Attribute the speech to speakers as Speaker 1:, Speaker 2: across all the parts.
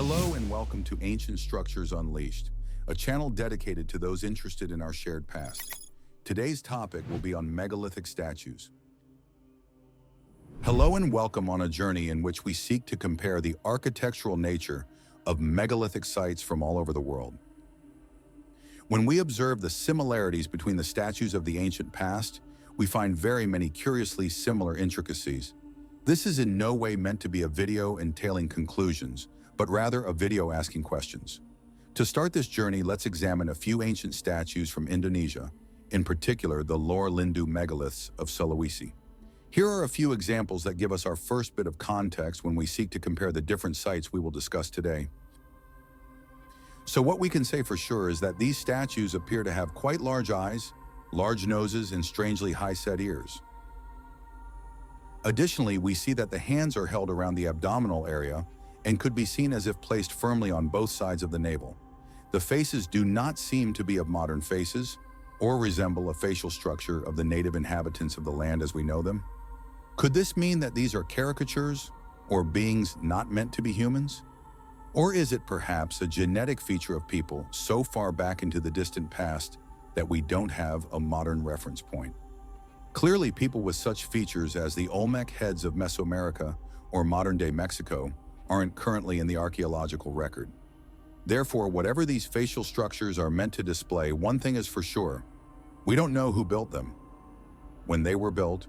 Speaker 1: Hello and welcome to Ancient Structures Unleashed, a channel dedicated to those interested in our shared past. Today's topic will be on megalithic statues. Hello and welcome on a journey in which we seek to compare the architectural nature of megalithic sites from all over the world. When we observe the similarities between the statues of the ancient past, we find very many curiously similar intricacies. This is in no way meant to be a video entailing conclusions, but rather a video asking questions. To start this journey, let's examine a few ancient statues from Indonesia, in particular the Lor Lindu megaliths of Sulawesi. Here are a few examples that give us our first bit of context when we seek to compare the different sites we will discuss today. So what we can say for sure is that these statues appear to have quite large eyes, large noses, and strangely high-set ears. Additionally, we see that the hands are held around the abdominal area and could be seen as if placed firmly on both sides of the navel. The faces do not seem to be of modern faces or resemble a facial structure of the native inhabitants of the land as we know them. Could this mean that these are caricatures or beings not meant to be humans? Or is it perhaps a genetic feature of people so far back into the distant past that we don't have a modern reference point? Clearly, people with such features as the Olmec heads of Mesoamerica or modern-day Mexico aren't currently in the archaeological record. Therefore, whatever these facial structures are meant to display, one thing is for sure: we don't know who built them, when they were built,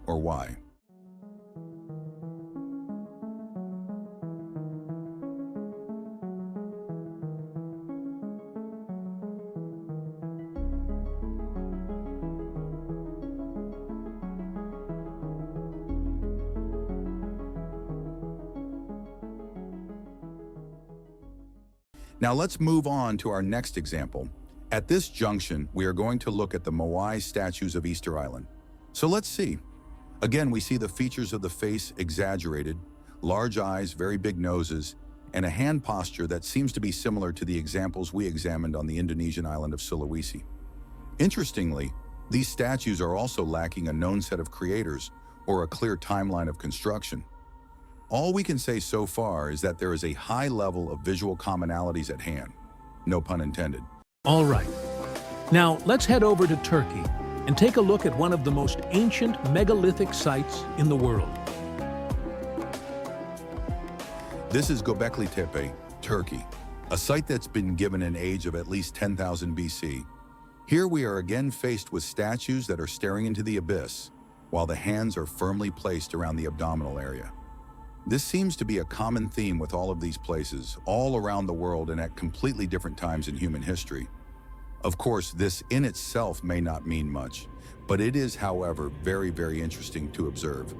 Speaker 1: or why. Now let's move on to our next example. At this junction, we are going to look at the Moai statues of Easter Island. So let's see. Again, we see the features of the face exaggerated, large eyes, very big noses, and a hand posture that seems to be similar to the examples we examined on the Indonesian island of Sulawesi. Interestingly, these statues are also lacking a known set of creators or a clear timeline of construction. All we can say so far is that there is a high level of visual commonalities at hand. No pun intended.
Speaker 2: All right. Now let's head over to Turkey and take a look at one of the most ancient megalithic sites in the world.
Speaker 1: This is Göbekli Tepe, Turkey, a site that's been given an age of at least 10,000 BC. Here we are again faced with statues that are staring into the abyss, while the hands are firmly placed around the abdominal area. This seems to be a common theme with all of these places, all around the world and at completely different times in human history. Of course, this in itself may not mean much, but it is, however, very, very interesting to observe.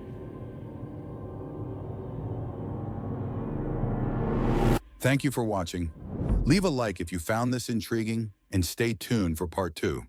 Speaker 1: Thank you for watching. Leave a like if you found this intriguing, and stay tuned for part 2.